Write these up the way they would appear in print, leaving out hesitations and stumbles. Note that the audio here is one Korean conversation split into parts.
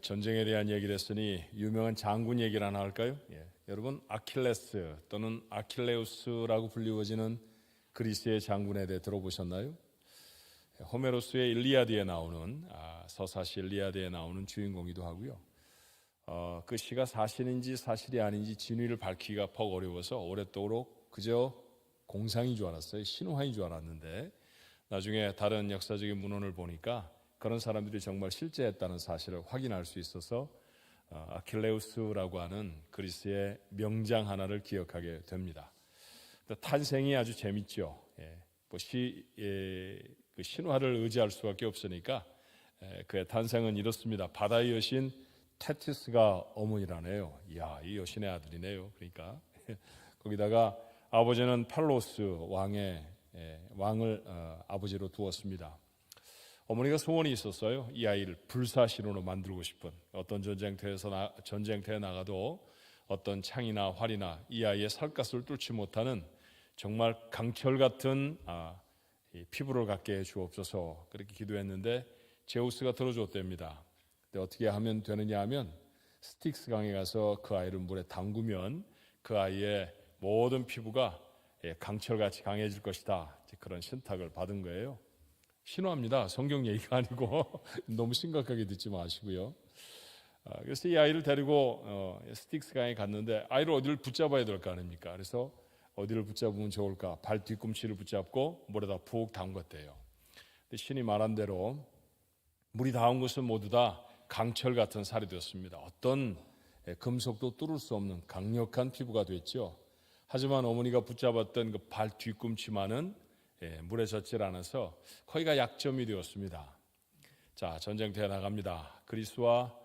전쟁에 대한 얘기를 했으니 유명한 장군 얘기를 하나 할까요? 여러분 아킬레스 또는 아킬레우스라고 불리워지는 그리스의 장군에 대해 들어보셨나요? 호메로스의 일리아드에 나오는 서사시 일리아드에 나오는 주인공이기도 하고요. 그 시가 사실인지 사실이 아닌지 진위를 밝히기가 퍽 어려워서 오랫도록 그저 공상인 줄 알았어요. 신화인 줄 알았는데 나중에 다른 역사적인 문헌을 보니까 그런 사람들이 정말 실제했다는 사실을 확인할 수 있어서 아킬레우스라고 하는 그리스의 명장 하나를 기억하게 됩니다. 탄생이 아주 재밌죠. 그 신화를 의지할 수밖에 없으니까 그의 탄생은 이렇습니다. 바다의 여신 테티스가 어머니라네요. 이야, 이 여신의 아들이네요. 그러니까 거기다가 아버지는 펠로스 왕을 아버지로 두었습니다. 어머니가 소원이 있었어요. 이 아이를 불사신으로 만들고 싶은, 어떤 전쟁터에 나가도 어떤 창이나 활이나 이 아이의 살갗을 뚫지 못하는 정말 강철 같은 피부를 갖게 해 주옵소서, 그렇게 기도했는데 제우스가 들어줬답니다. 근데 어떻게 하면 되느냐 하면 스틱스 강에 가서 그 아이를 물에 담그면 그 아이의 모든 피부가 강철같이 강해질 것이다, 그런 신탁을 받은 거예요. 신화입니다. 성경 얘기가 아니고 너무 심각하게 듣지 마시고요. 그래서 이 아이를 데리고 스틱스 강에 갔는데 아이를 어디를 붙잡아야 될 거 아닙니까? 그래서 어디를 붙잡으면 좋을까? 발 뒤꿈치를 붙잡고 물에다 푹 담궜대요. 근데 신이 말한 대로 물이 닿은 곳은 모두 다 강철 같은 살이 되었습니다. 어떤 금속도 뚫을 수 없는 강력한 피부가 됐죠. 하지만 어머니가 붙잡았던 그 발 뒤꿈치만은 물에 젖질 않아서 거기가 약점이 되었습니다. 자, 전쟁터에 나갑니다. 그리스와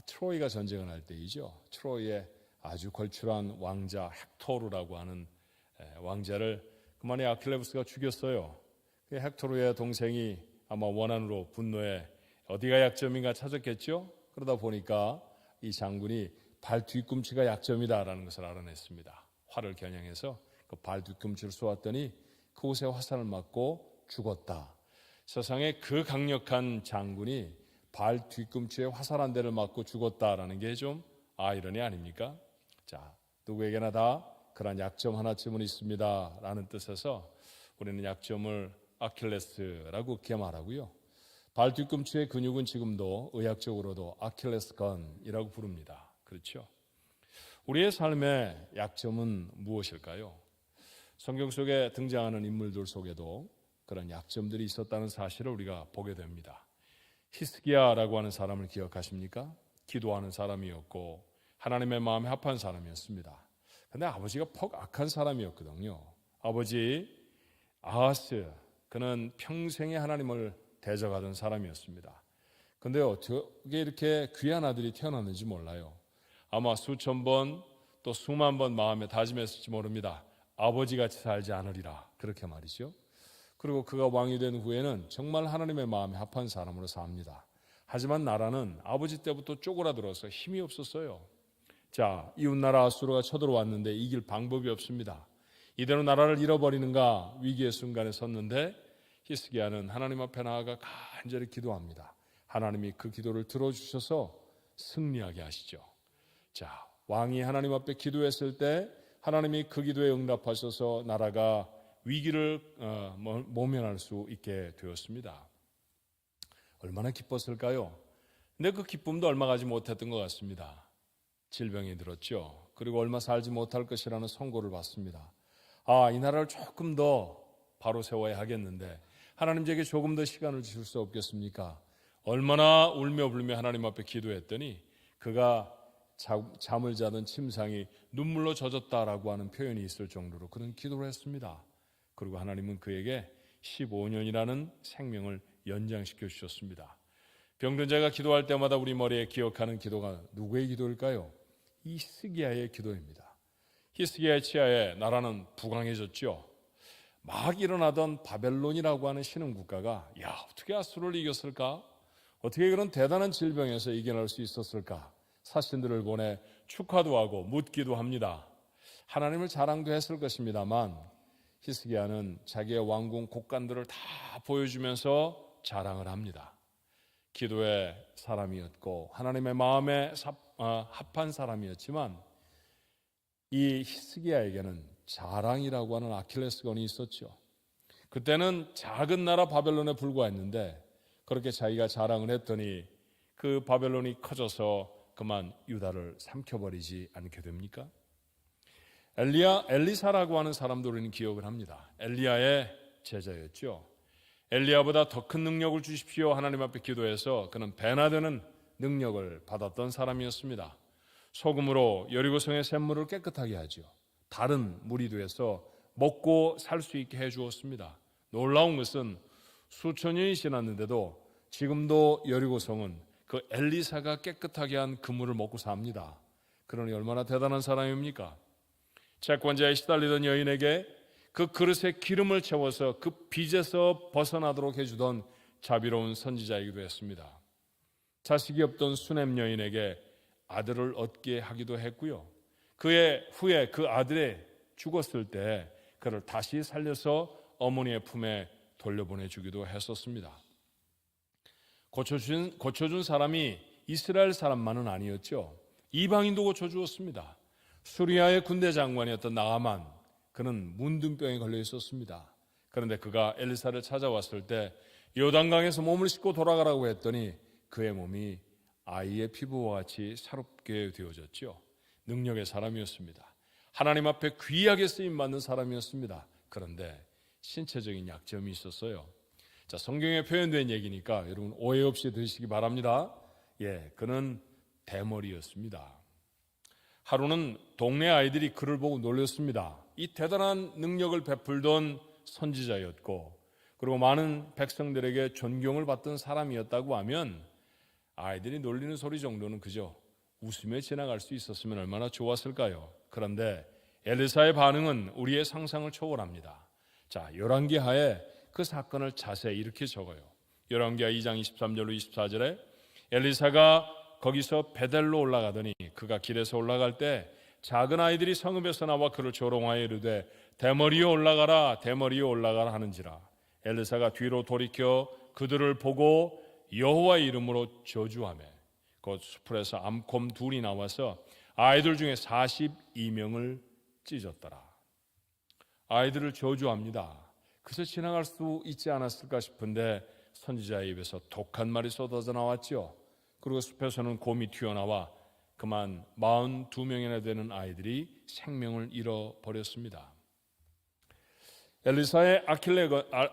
트로이가 전쟁을 할 때이죠. 트로이의 아주 걸출한 왕자 헥토르라고 하는 왕자를 그만에 아킬레우스가 죽였어요. 그 헥토르의 동생이 아마 원한으로 분노에 어디가 약점인가 찾았겠죠. 그러다 보니까 이 장군이 발 뒤꿈치가 약점이다라는 것을 알아냈습니다. 활을 겨냥해서 그 발 뒤꿈치를 쏘았더니 그곳에 화살을 맞고 죽었다. 세상에 그 강력한 장군이 발 뒤꿈치에 화살 한 대를 맞고 죽었다라는 게 좀 아이러니 아닙니까? 자, 누구에게나 다 그런 약점 하나쯤은 있습니다 라는 뜻에서 우리는 약점을 아킬레스라고 그렇게 말하고요. 발 뒤꿈치의 근육은 지금도 의학적으로도 아킬레스건이라고 부릅니다. 그렇죠? 우리의 삶의 약점은 무엇일까요? 성경 속에 등장하는 인물들 속에도 그런 약점들이 있었다는 사실을 우리가 보게 됩니다. 히스기야라고 하는 사람을 기억하십니까? 기도하는 사람이었고 하나님의 마음에 합한 사람이었습니다. 그런데 아버지가 퍽 악한 사람이었거든요. 아버지 아하스, 그는 평생에 하나님을 대적하던 사람이었습니다. 그런데 어떻게 이렇게 귀한 아들이 태어났는지 몰라요. 아마 수천 번 또 수만 번 마음에 다짐했을지 모릅니다. 아버지같이 살지 않으리라, 그렇게 말이죠. 그리고 그가 왕이 된 후에는 정말 하나님의 마음에 합한 사람으로 삽니다. 하지만 나라는 아버지 때부터 쪼그라들어서 힘이 없었어요. 자, 이웃나라 아수르가 쳐들어왔는데 이길 방법이 없습니다. 이대로 나라를 잃어버리는가 위기의 순간에 섰는데 히스기야는 하나님 앞에 나아가 간절히 기도합니다. 하나님이 그 기도를 들어주셔서 승리하게 하시죠. 자, 왕이 하나님 앞에 기도했을 때 하나님이 그 기도에 응답하셔서 나라가 위기를 모면할 수 있게 되었습니다. 얼마나 기뻤을까요? 근데 그 기쁨도 얼마 가지 못했던 것 같습니다. 질병이 들었죠. 그리고 얼마 살지 못할 것이라는 선고를 받습니다. 이 나라를 조금 더 바로 세워야 하겠는데 하나님 제게 조금 더 시간을 주실 수 없겠습니까? 얼마나 울며 불며 하나님 앞에 기도했더니 그가 잠을 자던 침상이 눈물로 젖었다라고 하는 표현이 있을 정도로 그런 기도를 했습니다. 그리고 하나님은 그에게 15년이라는 생명을 연장시켜 주셨습니다. 병든 자가 기도할 때마다 우리 머리에 기억하는 기도가 누구의 기도일까요? 히스기야의 기도입니다. 히스기야의 치하에 나라는 부강해졌죠. 막 일어나던 바벨론이라고 하는 신흥국가가 어떻게 아수르를 이겼을까? 어떻게 그런 대단한 질병에서 이겨낼 수 있었을까? 사신들을 보내 축하도 하고 묻기도 합니다. 하나님을 자랑도 했을 것입니다만 히스기야는 자기의 왕궁 곡간들을 다 보여주면서 자랑을 합니다. 기도의 사람이었고 하나님의 마음에 합한 사람이었지만 이 히스기야에게는 자랑이라고 하는 아킬레스건이 있었죠. 그때는 작은 나라 바벨론에 불과했는데 그렇게 자기가 자랑을 했더니 그 바벨론이 커져서 그만 유다를 삼켜버리지 않게 됩니까? 엘리사라고 하는 사람도 우리는 기억을 합니다. 엘리야의 제자였죠. 엘리야보다 더 큰 능력을 주십시오 하나님 앞에 기도해서 그는 배나 되는 능력을 받았던 사람이었습니다. 소금으로 여리고성의 샘물을 깨끗하게 하죠. 다른 무리도에서 먹고 살 수 있게 해주었습니다. 놀라운 것은 수천 년이 지났는데도 지금도 여리고성은 그 엘리사가 깨끗하게 한 그물을 먹고 삽니다. 그러니 얼마나 대단한 사람입니까? 채권자에 시달리던 여인에게 그 그릇에 기름을 채워서 그 빚에서 벗어나도록 해주던 자비로운 선지자이기도 했습니다. 자식이 없던 수넴 여인에게 아들을 얻게 하기도 했고요. 그의 후에 그 아들이 죽었을 때 그를 다시 살려서 어머니의 품에 돌려보내주기도 했었습니다. 고쳐준 사람이 이스라엘 사람만은 아니었죠. 이방인도 고쳐주었습니다. 수리아의 군대 장관이었던 나아만, 그는 문둥병에 걸려 있었습니다. 그런데 그가 엘리사를 찾아왔을 때 요단강에서 몸을 씻고 돌아가라고 했더니 그의 몸이 아이의 피부와 같이 새롭게 되어졌죠. 능력의 사람이었습니다. 하나님 앞에 귀하게 쓰임받는 사람이었습니다. 그런데 신체적인 약점이 있었어요. 자, 성경에 표현된 얘기니까 여러분 오해 없이 들으시기 바랍니다. 그는 대머리였습니다. 하루는 동네 아이들이 그를 보고 놀렸습니다. 이 대단한 능력을 베풀던 선지자였고 그리고 많은 백성들에게 존경을 받던 사람이었다고 하면 아이들이 놀리는 소리 정도는 그저 웃으며 지나갈 수 있었으면 얼마나 좋았을까요? 그런데 엘리사의 반응은 우리의 상상을 초월합니다. 자, 열왕기하에 그 사건을 자세히 이렇게 적어요. 열왕기하 2장 23절로 24절에 엘리사가 거기서 베델로 올라가더니 그가 길에서 올라갈 때 작은 아이들이 성읍에서 나와 그를 조롱하여 이르되 대머리에 올라가라 대머리에 올라가라 하는지라. 엘리사가 뒤로 돌이켜 그들을 보고 여호와의 이름으로 저주하며 곧 수풀에서 암곰 둘이 나와서 아이들 중에 42명을 찢었더라. 아이들을 저주합니다. 그래서 지나갈 수 있지 않았을까 싶은데 선지자의 입에서 독한 말이 쏟아져 나왔죠. 그리고 숲에서는 곰이 튀어나와 그만 42명이나 되는 아이들이 생명을 잃어버렸습니다. 엘리사의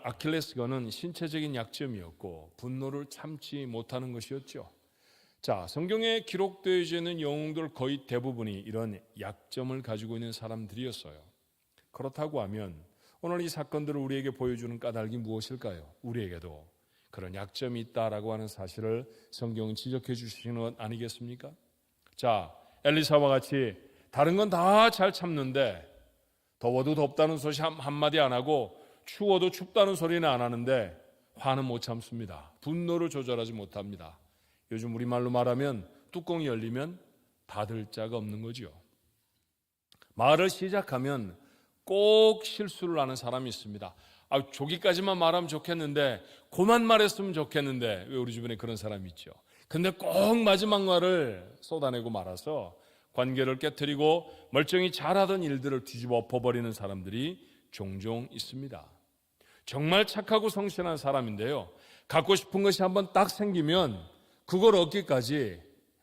아킬레스건은 신체적인 약점이었고 분노를 참지 못하는 것이었죠. 자, 성경에 기록되어져 있는 영웅들 거의 대부분이 이런 약점을 가지고 있는 사람들이었어요. 그렇다고 하면 오늘 이 사건들을 우리에게 보여주는 까닭이 무엇일까요? 우리에게도 그런 약점이 있다라고 하는 사실을 성경은 지적해 주시는 것 아니겠습니까? 자, 엘리사와 같이 다른 건 다 잘 참는데 더워도 덥다는 소리 한마디 안 하고 추워도 춥다는 소리는 안 하는데 화는 못 참습니다. 분노를 조절하지 못합니다. 요즘 우리말로 말하면 뚜껑이 열리면 닫을 자가 없는 거죠. 말을 시작하면 꼭 실수를 하는 사람이 있습니다. 저기까지만 말하면 좋겠는데 그만 말했으면 좋겠는데 왜 우리 주변에 그런 사람이 있죠. 근데 꼭 마지막 말을 쏟아내고 말아서 관계를 깨트리고 멀쩡히 잘하던 일들을 뒤집어 엎어버리는 사람들이 종종 있습니다. 정말 착하고 성실한 사람인데요, 갖고 싶은 것이 한번 딱 생기면 그걸 얻기까지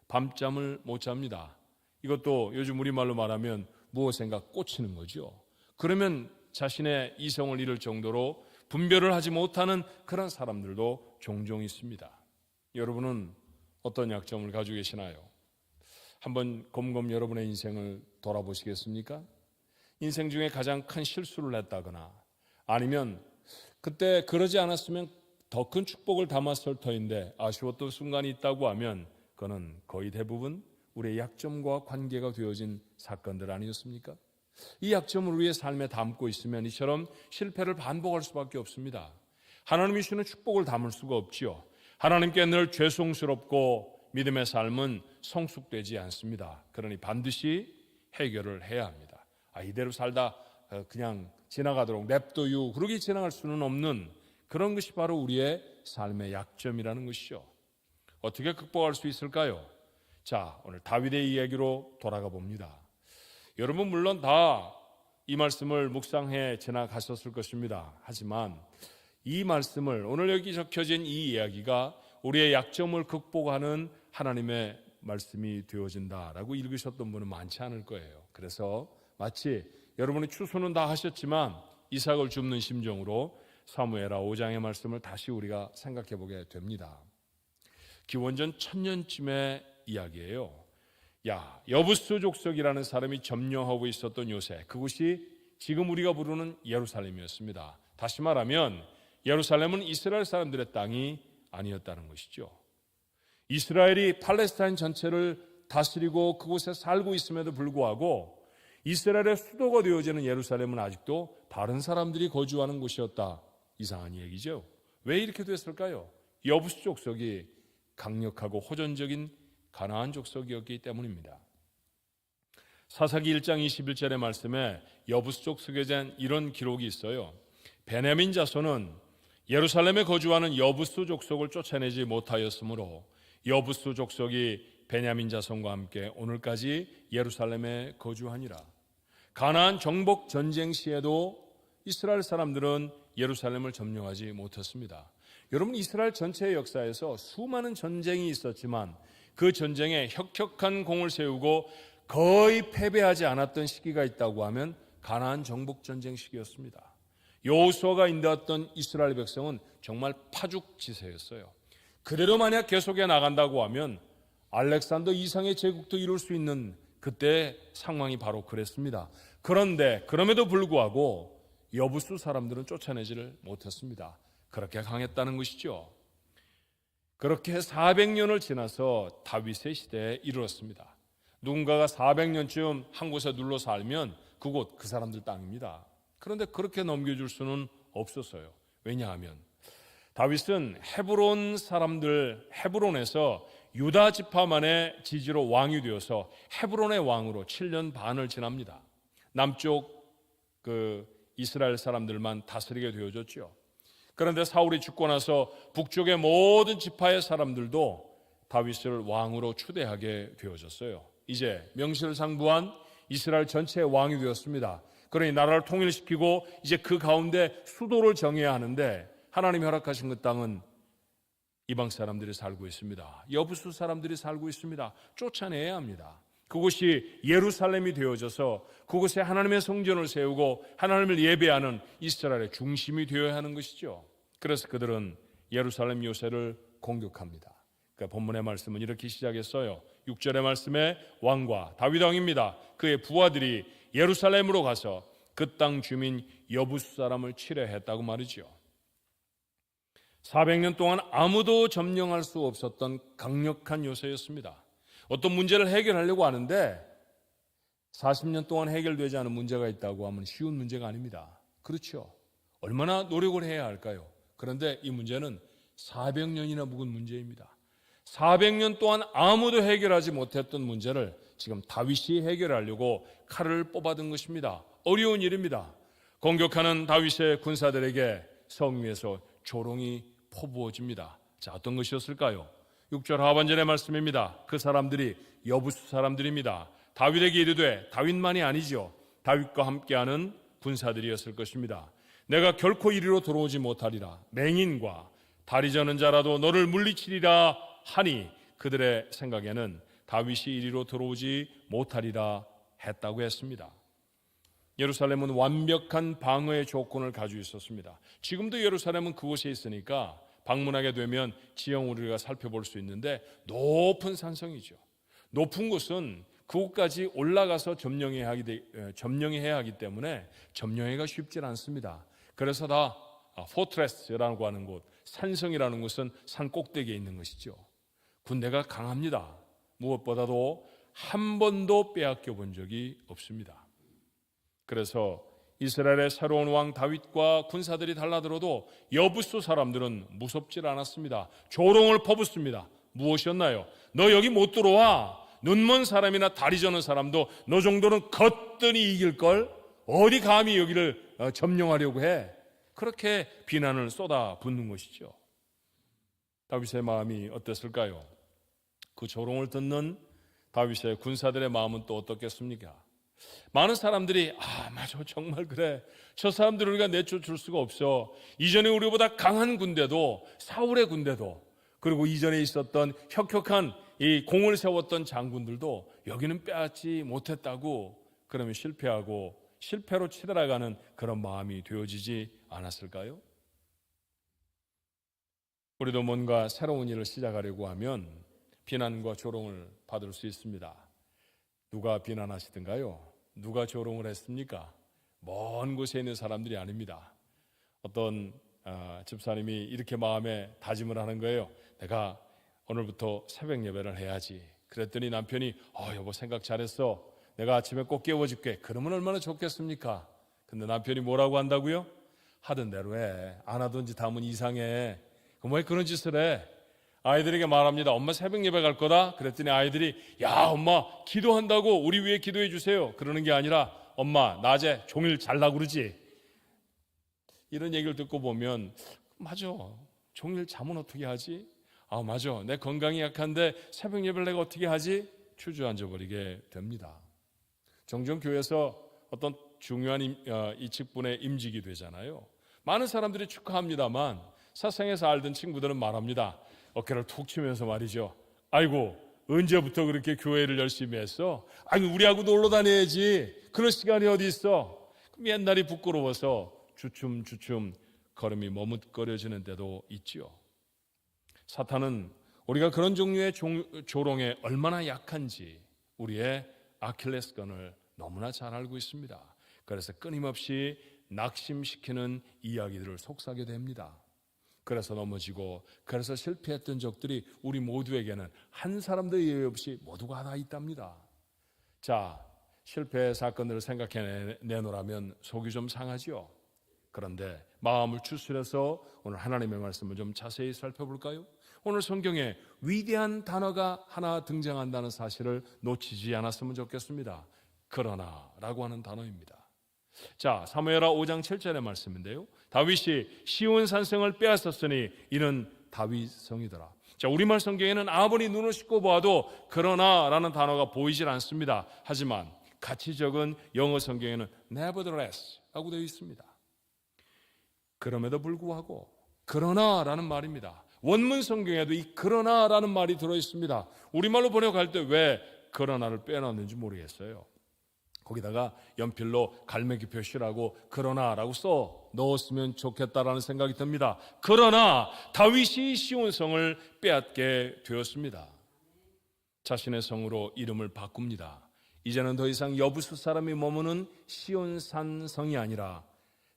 밤잠을 못 잡니다. 이것도 요즘 우리말로 말하면 무엇인가 꽂히는 거죠. 그러면 자신의 이성을 잃을 정도로 분별을 하지 못하는 그런 사람들도 종종 있습니다. 여러분은 어떤 약점을 가지고 계시나요? 한번 곰곰 여러분의 인생을 돌아보시겠습니까? 인생 중에 가장 큰 실수를 했다거나 아니면 그때 그러지 않았으면 더 큰 축복을 담았을 터인데 아쉬웠던 순간이 있다고 하면 그거는 거의 대부분 우리의 약점과 관계가 되어진 사건들 아니었습니까? 이 약점을 우리의 삶에 담고 있으면 이처럼 실패를 반복할 수밖에 없습니다. 하나님이 주시는 축복을 담을 수가 없지요. 하나님께 늘 죄송스럽고 믿음의 삶은 성숙되지 않습니다. 그러니 반드시 해결을 해야 합니다. 이대로 살다 그냥 지나가도록 냅둬요, 그러게 지나갈 수는 없는 그런 것이 바로 우리의 삶의 약점이라는 것이죠. 어떻게 극복할 수 있을까요? 자, 오늘 다윗의 이야기로 돌아가 봅니다. 여러분 물론 다 이 말씀을 묵상해 지나가셨을 것입니다. 하지만 이 말씀을 오늘 여기 적혀진 이 이야기가 우리의 약점을 극복하는 하나님의 말씀이 되어진다라고 읽으셨던 분은 많지 않을 거예요. 그래서 마치 여러분이 추수는 다 하셨지만 이삭을 줍는 심정으로 사무엘하 5장의 말씀을 다시 우리가 생각해 보게 됩니다. 기원전 1000년쯤의 이야기예요. 여부스 족속이라는 사람이 점령하고 있었던 요새, 그곳이 지금 우리가 부르는 예루살렘이었습니다. 다시 말하면 예루살렘은 이스라엘 사람들의 땅이 아니었다는 것이죠. 이스라엘이 팔레스타인 전체를 다스리고 그곳에 살고 있음에도 불구하고 이스라엘의 수도가 되어지는 예루살렘은 아직도 다른 사람들이 거주하는 곳이었다. 이상한 얘기죠. 왜 이렇게 됐을까요? 여부스 족속이 강력하고 호전적인 가나안 족속이었기 때문입니다. 사사기 1장 21절의 말씀에 여부스 족속에 대한 이런 기록이 있어요. 베냐민 자손은 예루살렘에 거주하는 여부스 족속을 쫓아내지 못하였으므로 여부스 족속이 베냐민 자손과 함께 오늘까지 예루살렘에 거주하니라. 가나안 정복 전쟁 시에도 이스라엘 사람들은 예루살렘을 점령하지 못했습니다. 여러분, 이스라엘 전체의 역사에서 수많은 전쟁이 있었지만 그 전쟁에 혁혁한 공을 세우고 거의 패배하지 않았던 시기가 있다고 하면 가나안 정복 전쟁 시기였습니다. 여호수아가 인도했던 이스라엘 백성은 정말 파죽지세였어요. 그대로 만약 계속해 나간다고 하면 알렉산더 이상의 제국도 이룰 수 있는 그때 상황이 바로 그랬습니다. 그런데 그럼에도 불구하고 여부스 사람들은 쫓아내지를 못했습니다. 그렇게 강했다는 것이죠. 그렇게 400년을 지나서 다윗의 시대에 이르렀습니다. 누군가가 400년쯤 한 곳에 눌러 살면 그곳 그 사람들 땅입니다. 그런데 그렇게 넘겨줄 수는 없었어요. 왜냐하면 다윗은 헤브론 사람들, 헤브론에서 유다 지파만의 지지로 왕이 되어서 헤브론의 왕으로 7년 반을 지납니다. 남쪽 이스라엘 사람들만 다스리게 되어졌죠. 그런데 사울이 죽고 나서 북쪽의 모든 지파의 사람들도 다윗을 왕으로 추대하게 되어졌어요. 이제 명실상부한 이스라엘 전체의 왕이 되었습니다. 그러니 나라를 통일시키고 이제 그 가운데 수도를 정해야 하는데 하나님이 허락하신 그 땅은 이방 사람들이 살고 있습니다. 여부수 사람들이 살고 있습니다. 쫓아내야 합니다. 그곳이 예루살렘이 되어져서 그곳에 하나님의 성전을 세우고 하나님을 예배하는 이스라엘의 중심이 되어야 하는 것이죠. 그래서 그들은 예루살렘 요새를 공격합니다. 그러니까 본문의 말씀은 이렇게 시작했어요. 6절의 말씀에 왕과 다윗 왕입니다. 그의 부하들이 예루살렘으로 가서 그 땅 주민 여부스 사람을 치려했다고 말이죠. 400년 동안 아무도 점령할 수 없었던 강력한 요새였습니다. 어떤 문제를 해결하려고 하는데 40년 동안 해결되지 않은 문제가 있다고 하면 쉬운 문제가 아닙니다. 그렇죠. 얼마나 노력을 해야 할까요? 그런데 이 문제는 400년이나 묵은 문제입니다. 400년 동안 아무도 해결하지 못했던 문제를 지금 다윗이 해결하려고 칼을 뽑아든 것입니다. 어려운 일입니다. 공격하는 다윗의 군사들에게 성 위에서 조롱이 퍼부어집니다. 자, 어떤 것이었을까요? 6절 하반절의 말씀입니다. 그 사람들이 여부수 사람들입니다. 다윗에게 이르되, 다윗만이 아니죠, 다윗과 함께하는 군사들이었을 것입니다. 내가 결코 이리로 들어오지 못하리라. 맹인과 다리 저는 자라도 너를 물리치리라 하니 그들의 생각에는 다윗이 이리로 들어오지 못하리라 했다고 했습니다. 예루살렘은 완벽한 방어의 조건을 가지고 있었습니다. 지금도 예루살렘은 그곳에 있으니까 방문하게 되면 지형 우리가 살펴볼 수 있는데 높은 산성이죠. 높은 곳은 그곳까지 올라가서 점령해야 하기 때문에 점령하기가 쉽지 않습니다. 그래서 다 포트레스라고 하는 곳, 산성이라는 곳은 산 꼭대기에 있는 것이죠. 군대가 강합니다. 무엇보다도 한 번도 빼앗겨 본 적이 없습니다. 그래서 이스라엘의 새로운 왕 다윗과 군사들이 달라들어도 여부수 사람들은 무섭지 않았습니다. 조롱을 퍼붓습니다. 무엇이었나요? 너 여기 못 들어와. 눈먼 사람이나 다리 저는 사람도 너 정도는 거뜬히 이길걸? 어디 감히 여기를 어, 점령하려고 해? 그렇게 비난을 쏟아붓는 것이죠. 다윗의 마음이 어땠을까요? 그 조롱을 듣는 다윗의 군사들의 마음은 또 어떻겠습니까? 많은 사람들이 맞아, 정말 그래, 저 사람들을 우리가 내쫓을 수가 없어. 이전에 우리보다 강한 군대도, 사울의 군대도, 그리고 이전에 있었던 혁혁한 이 공을 세웠던 장군들도 여기는 빼앗지 못했다고, 그러면 실패하고 실패로 치달아가는 그런 마음이 되어지지 않았을까요? 우리도 뭔가 새로운 일을 시작하려고 하면 비난과 조롱을 받을 수 있습니다. 누가 비난하시던가요? 누가 조롱을 했습니까? 먼 곳에 있는 사람들이 아닙니다. 어떤 집사님이 이렇게 마음에 다짐을 하는 거예요. 내가 오늘부터 새벽 예배를 해야지. 그랬더니 남편이 여보 생각 잘했어. 내가 아침에 꼭 깨워줄게. 그러면 얼마나 좋겠습니까? 근데 남편이 뭐라고 한다고요? 하던 대로 해. 안 하던 짓 하면 이상해. 왜 그런 짓을 해? 아이들에게 말합니다. 엄마 새벽 예배 갈 거다. 그랬더니 아이들이 야 엄마 기도한다고 우리 위해 기도해 주세요. 그러는 게 아니라 엄마 낮에 종일 잘라 그러지. 이런 얘기를 듣고 보면 맞아, 종일 잠은 어떻게 하지? 맞아, 내 건강이 약한데 새벽 예배를 내가 어떻게 하지? 주저앉아 버리게 됩니다. 종종 교회에서 어떤 중요한 이 직분에 임직이 되잖아요. 많은 사람들이 축하합니다만 사생에서 알던 친구들은 말합니다. 어깨를 툭 치면서 말이죠. 아이고 언제부터 그렇게 교회를 열심히 했어? 우리하고 놀러 다녀야지. 그럴 시간이 어디 있어? 그럼 옛날이 부끄러워서 주춤주춤 걸음이 머뭇거려지는 때도 있죠. 사탄은 우리가 그런 종류의 조롱에 얼마나 약한지 우리의 아킬레스건을 너무나 잘 알고 있습니다. 그래서 끊임없이 낙심시키는 이야기들을 속삭게 됩니다. 그래서 넘어지고 그래서 실패했던 적들이 우리 모두에게는 한 사람도 예외 없이 모두가 다 있답니다. 자, 실패의 사건들을 생각해 내놓으라면 속이 좀 상하죠. 그런데 마음을 추스려서 오늘 하나님의 말씀을 좀 자세히 살펴볼까요? 오늘 성경에 위대한 단어가 하나 등장한다는 사실을 놓치지 않았으면 좋겠습니다. 그러나라고 하는 단어입니다. 자, 사무엘하 5장 7절의 말씀인데요. 다윗이 시온 산성을 빼앗았으니 이는 다윗 성이더라. 자, 우리말 성경에는 아무리 눈을 씻고 보아도 그러나라는 단어가 보이질 않습니다. 하지만 같이 적은 영어 성경에는 nevertheless라고 되어 있습니다. 그럼에도 불구하고 그러나라는 말입니다. 원문 성경에도 이 그러나라는 말이 들어 있습니다. 우리말로 번역할 때 왜 그러나를 빼놨는지 모르겠어요. 거기다가 연필로 갈매기 표시라고 그러나라고 써 넣었으면 좋겠다라는 생각이 듭니다. 그러나 다윗이 시온성을 빼앗게 되었습니다. 자신의 성으로 이름을 바꿉니다. 이제는 더 이상 여부수 사람이 머무는 시온산 성이 아니라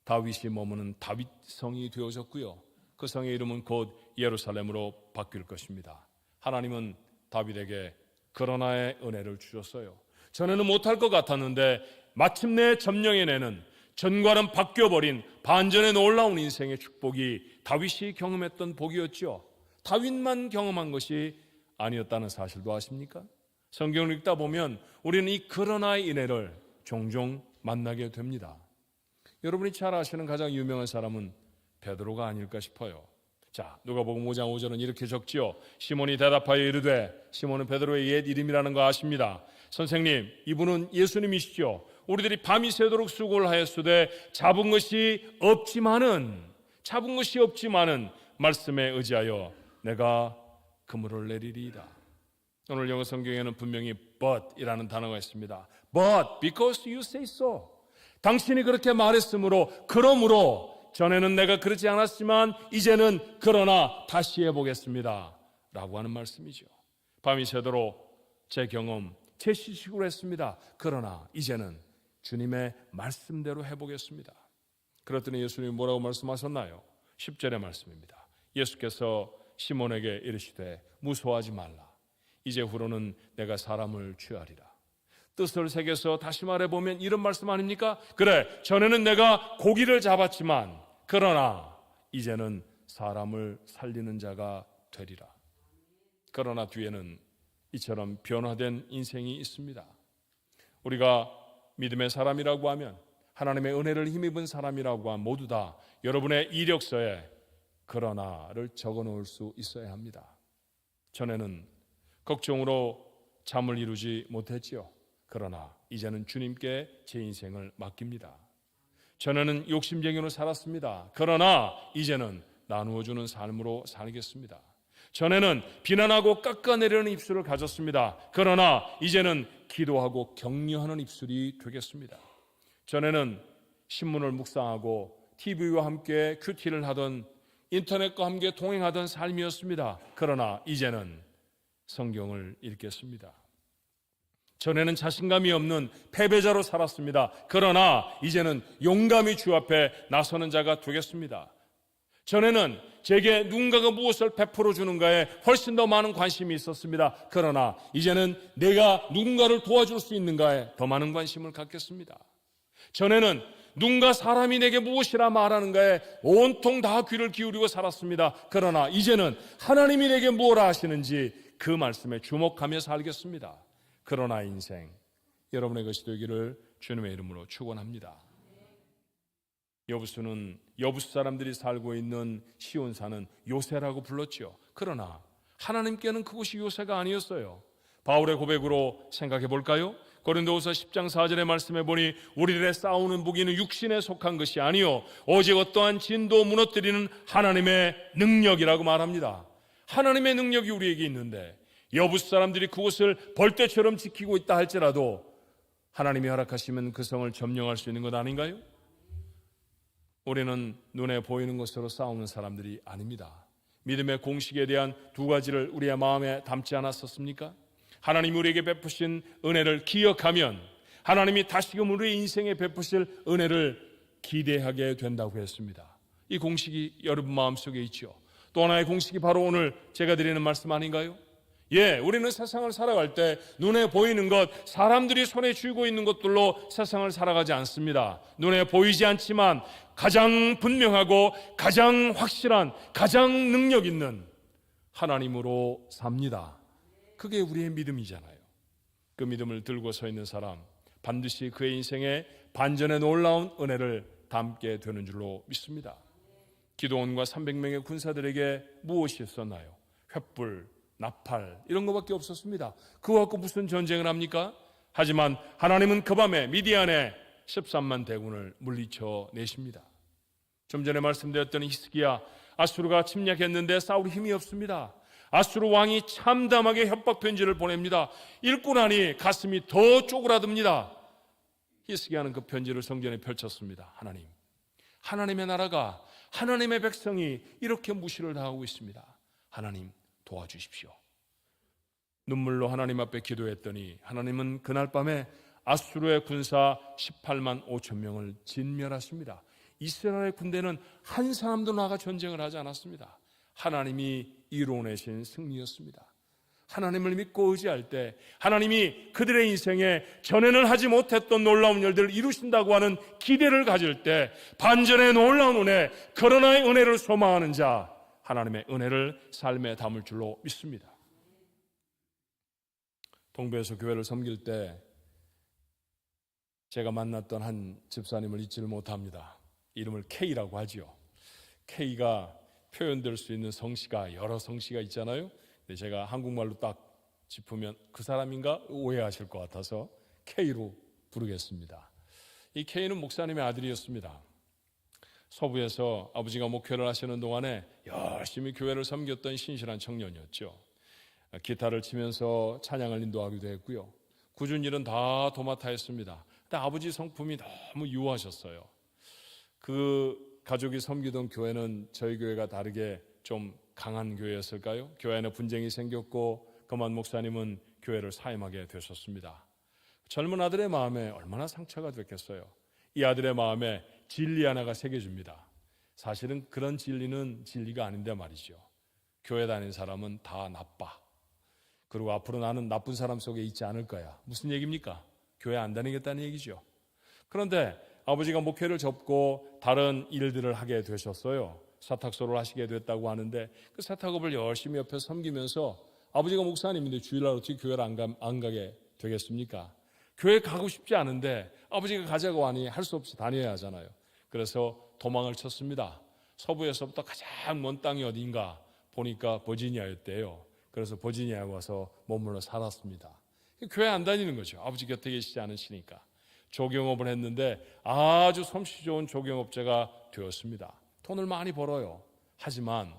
다윗이 머무는 다윗성이 되어졌고요. 그 성의 이름은 곧 예루살렘으로 바뀔 것입니다. 하나님은 다윗에게 그러나의 은혜를 주셨어요. 전에는 못할 것 같았는데 마침내 점령해내는 전과는 바뀌어버린 반전의 놀라운 인생의 축복이 다윗이 경험했던 복이었죠. 다윗만 경험한 것이 아니었다는 사실도 아십니까? 성경을 읽다 보면 우리는 이 그러나의 은혜를 종종 만나게 됩니다. 여러분이 잘 아시는 가장 유명한 사람은 베드로가 아닐까 싶어요. 자, 누가복음 5장 5절은 이렇게 적지요. 시몬이 대답하여 이르되, 시몬은 베드로의 옛 이름이라는 거 아십니다. 선생님, 이분은 예수님이시죠. 우리들이 밤이 새도록 수고를 하였으되 잡은 것이 없지만은 말씀에 의지하여 내가 그물을 내리리이다. 오늘 영어 성경에는 분명히 but이라는 단어가 있습니다. But because you say so. 당신이 그렇게 말했으므로, 그러므로 전에는 내가 그러지 않았지만 이제는 그러나 다시 해보겠습니다 라고 하는 말씀이죠. 밤이 새도록 제 경험, 제 시식으로 했습니다. 그러나 이제는 주님의 말씀대로 해보겠습니다. 그랬더니 예수님이 뭐라고 말씀하셨나요? 10절의 말씀입니다. 예수께서 시몬에게 이르시되 무서워하지 말라. 이제후로는 내가 사람을 취하리라. 뜻을 새겨서 다시 말해보면 이런 말씀 아닙니까? 그래, 전에는 내가 고기를 잡았지만 그러나 이제는 사람을 살리는 자가 되리라. 그러나 뒤에는 이처럼 변화된 인생이 있습니다. 우리가 믿음의 사람이라고 하면, 하나님의 은혜를 힘입은 사람이라고 하면 모두 다 여러분의 이력서에 그러나를 적어 놓을 수 있어야 합니다. 전에는 걱정으로 잠을 이루지 못했지요. 그러나 이제는 주님께 제 인생을 맡깁니다. 전에는 욕심쟁이로 살았습니다. 그러나 이제는 나누어주는 삶으로 살겠습니다. 전에는 비난하고 깎아내리는 입술을 가졌습니다. 그러나 이제는 기도하고 격려하는 입술이 되겠습니다. 전에는 신문을 묵상하고 TV와 함께 큐티를 하던 인터넷과 함께 동행하던 삶이었습니다. 그러나 이제는 성경을 읽겠습니다. 전에는 자신감이 없는 패배자로 살았습니다. 그러나 이제는 용감히 주 앞에 나서는 자가 되겠습니다. 전에는 제게 누군가가 무엇을 베풀어 주는가에 훨씬 더 많은 관심이 있었습니다. 그러나 이제는 내가 누군가를 도와줄 수 있는가에 더 많은 관심을 갖겠습니다. 전에는 누군가 사람이 내게 무엇이라 말하는가에 온통 다 귀를 기울이고 살았습니다. 그러나 이제는 하나님이 내게 무엇라 하시는지 그 말씀에 주목하며 살겠습니다. 그러나 인생, 여러분의 것이 되기를 주님의 이름으로 축원합니다. 여부수는 여부수 사람들이 살고 있는 시온산은 요새라고 불렀죠. 그러나 하나님께는 그곳이 요새가 아니었어요. 바울의 고백으로 생각해 볼까요? 고린도후서 10장 4절의 말씀에 보니 우리들의 싸우는 무기는 육신에 속한 것이 아니요 오직 어떠한 진도 무너뜨리는 하나님의 능력이라고 말합니다. 하나님의 능력이 우리에게 있는데 여부수 사람들이 그곳을 벌떼처럼 지키고 있다 할지라도 하나님이 허락하시면 그 성을 점령할 수 있는 것 아닌가요? 우리는 눈에 보이는 것으로 싸우는 사람들이 아닙니다. 믿음의 공식에 대한 두 가지를 우리의 마음에 담지 않았었습니까? 하나님이 우리에게 베푸신 은혜를 기억하면 하나님이 다시금 우리의 인생에 베푸실 은혜를 기대하게 된다고 했습니다. 이 공식이 여러분 마음속에 있죠. 또 하나의 공식이 바로 오늘 제가 드리는 말씀 아닌가요? 우리는 세상을 살아갈 때 눈에 보이는 것, 사람들이 손에 쥐고 있는 것들로 세상을 살아가지 않습니다. 눈에 보이지 않지만 가장 분명하고 가장 확실한, 가장 능력 있는 하나님으로 삽니다. 그게 우리의 믿음이잖아요. 그 믿음을 들고 서 있는 사람, 반드시 그의 인생에 반전의 놀라운 은혜를 담게 되는 줄로 믿습니다. 기드온과 300명의 군사들에게 무엇이 있었나요? 횃불, 나팔 이런 것밖에 없었습니다. 그거 갖고 무슨 전쟁을 합니까? 하지만 하나님은 그 밤에 미디안에 13만 대군을 물리쳐 내십니다. 좀 전에 말씀드렸던 히스기야, 아수르가 침략했는데 싸울 힘이 없습니다. 아수르 왕이 참담하게 협박 편지를 보냅니다. 읽고 나니 가슴이 더 쪼그라듭니다. 히스기야는 그 편지를 성전에 펼쳤습니다. 하나님의 나라가, 하나님의 백성이 이렇게 무시를 당하고 있습니다. 하나님 도와주십시오. 눈물로 하나님 앞에 기도했더니 하나님은 그날 밤에 아수르의 군사 18만 5천 명을 진멸하십니다. 이스라엘 군대는 한 사람도 나가 전쟁을 하지 않았습니다. 하나님이 이루어내신 승리였습니다. 하나님을 믿고 의지할 때 하나님이 그들의 인생에 전에는 하지 못했던 놀라운 일들을 이루신다고 하는 기대를 가질 때 반전의 놀라운 은혜, 그러나의 은혜를 소망하는 자, 하나님의 은혜를 삶에 담을 줄로 믿습니다. 동부에서 교회를 섬길 때 제가 만났던 한 집사님을 잊지를 못합니다. 이름을 K라고 하지요. K가 표현될 수 있는 성씨가 여러 성씨가 있잖아요. 근데 제가 한국말로 딱 짚으면 그 사람인가 오해하실 것 같아서 K로 부르겠습니다. 이 K는 목사님의 아들이었습니다. 서부에서 아버지가 목회를 하시는 동안에 열심히 교회를 섬겼던 신실한 청년이었죠. 기타를 치면서 찬양을 인도하기도 했고요. 굳은 일은 다 도맡아 했습니다. 근데 아버지 성품이 너무 유하셨어요. 그 가족이 섬기던 교회는 저희 교회가 다르게 좀 강한 교회였을까요? 교회 안에 분쟁이 생겼고 그만 목사님은 교회를 사임하게 되셨습니다. 젊은 아들의 마음에 얼마나 상처가 됐겠어요. 이 아들의 마음에 진리 하나가 새겨집니다. 사실은 그런 진리는 진리가 아닌데 말이죠. 교회 다니는 사람은 다 나빠. 그리고 앞으로 나는 나쁜 사람 속에 있지 않을 거야. 무슨 얘기입니까? 교회 안 다니겠다는 얘기죠. 그런데 아버지가 목회를 접고 다른 일들을 하게 되셨어요. 사탁소를 하시게 됐다고 하는데 그 사탁업을 열심히 옆에 섬기면서 아버지가 목사님인데 주일날 어떻게 교회를 안 가게 되겠습니까? 교회 가고 싶지 않은데 아버지가 가자고 하니 할 수 없이 다녀야 하잖아요. 그래서 도망을 쳤습니다. 서부에서부터 가장 먼 땅이 어딘가 보니까 버지니아였대요. 그래서 버지니아에 와서 머물러 살았습니다. 교회 안 다니는 거죠. 아버지 곁에 계시지 않으시니까. 조경업을 했는데 아주 솜씨 좋은 조경업자가 되었습니다. 돈을 많이 벌어요. 하지만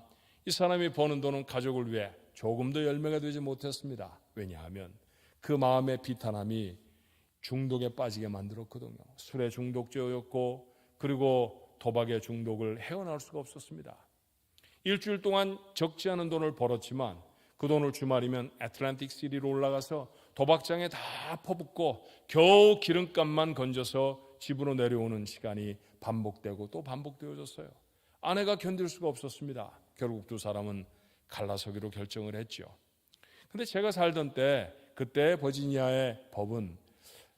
이 사람이 버는 돈은 가족을 위해 조금 더 열매가 되지 못했습니다. 왜냐하면 그 마음의 비탄함이 중독에 빠지게 만들었거든요. 술에 중독자였고 그리고 도박의 중독을 헤어나올 수가 없었습니다. 일주일 동안 적지 않은 돈을 벌었지만 그 돈을 주말이면 애틀랜틱 시티로 올라가서 도박장에 다 퍼붓고 겨우 기름값만 건져서 집으로 내려오는 시간이 반복되고 또 반복되어졌어요. 아내가 견딜 수가 없었습니다. 결국 두 사람은 갈라서기로 결정을 했죠. 근데 제가 살던 때 그때 버지니아의 법은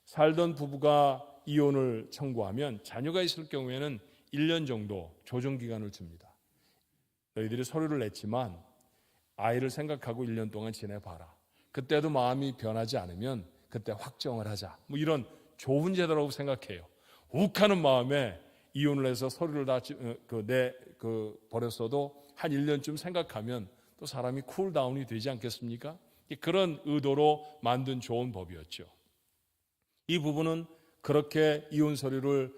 살던 부부가 이혼을 청구하면 자녀가 있을 경우에는 1년 정도 조정기간을 줍니다. 너희들이 서류를 냈지만 아이를 생각하고 1년 동안 지내봐라. 그때도 마음이 변하지 않으면 그때 확정을 하자. 뭐 이런 좋은 제도라고 생각해요. 욱하는 마음에 이혼을 해서 서류를 다 버렸어도 한 1년쯤 생각하면 또 사람이 쿨다운이 되지 않겠습니까? 그런 의도로 만든 좋은 법이었죠. 이 부부는 그렇게 이혼 서류를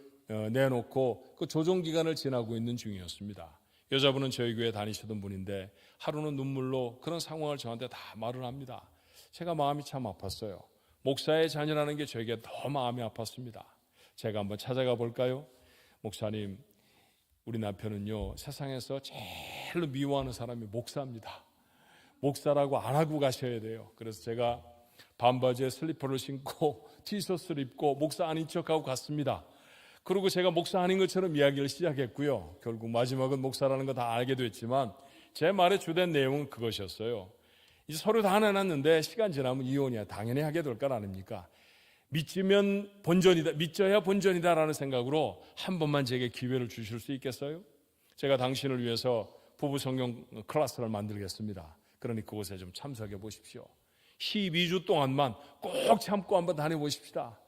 내놓고 그 조정기간을 지나고 있는 중이었습니다. 여자분은 저희 교회 다니시던 분인데 하루는 눈물로 그런 상황을 저한테 다 말을 합니다. 제가 마음이 참 아팠어요. 목사의 자녀라는 게 저에게 더 마음이 아팠습니다. 제가 한번 찾아가 볼까요? 목사님, 우리 남편은요 세상에서 제일로 미워하는 사람이 목사입니다. 목사라고 안 하고 가셔야 돼요. 그래서 제가 반바지에 슬리퍼를 신고 티셔츠를 입고 목사 아닌 척하고 갔습니다. 그리고 제가 목사 아닌 것처럼 이야기를 시작했고요. 결국 마지막은 목사라는 거 다 알게 됐지만 제 말의 주된 내용은 그것이었어요. 이제 서류 다 내놨는데 시간 지나면 이혼이야. 당연히 하게 될 거 아닙니까? 믿으면 본전이다. 믿져야 본전이다라는 생각으로 한 번만 제게 기회를 주실 수 있겠어요? 제가 당신을 위해서 부부 성경 클래스를 만들겠습니다. 그러니 그곳에 좀 참석해 보십시오. 12주 동안만 꼭 참고 한번 다녀보십시다.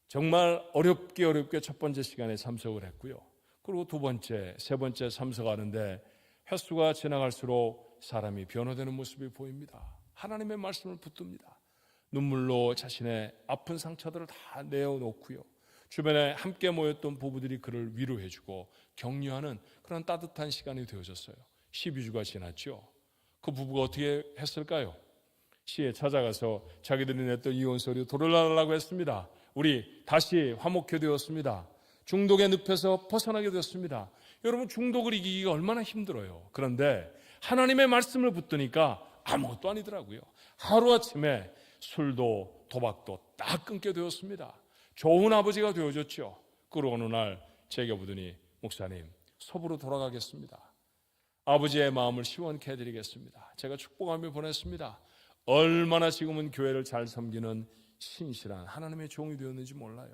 정말 어렵게 첫 번째 시간에 참석을 했고요. 그리고 두 번째, 세 번째 참석하는데 횟수가 지나갈수록 사람이 변화되는 모습이 보입니다. 하나님의 말씀을 붙듭니다. 눈물로 자신의 아픈 상처들을 다 내어놓고요. 주변에 함께 모였던 부부들이 그를 위로해주고 격려하는 그런 따뜻한 시간이 되어졌어요. 12주가 지났죠. 그 부부가 어떻게 했을까요? 시에 찾아가서 자기들이 냈던 이혼 서류 돌려달라고 했습니다. 우리 다시 화목해 되었습니다. 중독의 늪에서 벗어나게 되었습니다. 여러분, 중독을 이기기가 얼마나 힘들어요. 그런데 하나님의 말씀을 붙드니까 아무것도 아니더라고요. 하루아침에 술도 도박도 딱 끊게 되었습니다. 좋은 아버지가 되어졌죠. 그리고 어느 날 제게 보더니 목사님, 서부로 돌아가겠습니다. 아버지의 마음을 시원케 해드리겠습니다. 제가 축복하며 보냈습니다. 얼마나 지금은 교회를 잘 섬기는 신실한 하나님의 종이 되었는지 몰라요.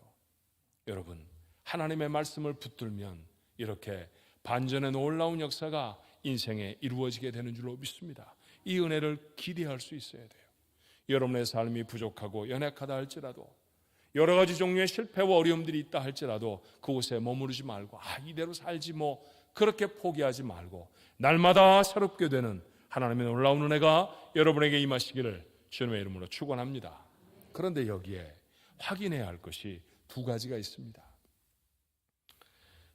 여러분, 하나님의 말씀을 붙들면 이렇게 반전의 놀라운 역사가 인생에 이루어지게 되는 줄로 믿습니다. 이 은혜를 기대할 수 있어야 돼요. 여러분의 삶이 부족하고 연약하다 할지라도, 여러 가지 종류의 실패와 어려움들이 있다 할지라도 그곳에 머무르지 말고 이대로 살지 뭐 그렇게 포기하지 말고 날마다 새롭게 되는 하나님의 놀라운 은혜가 여러분에게 임하시기를 주님의 이름으로 축원합니다. 그런데 여기에 확인해야 할 것이 두 가지가 있습니다.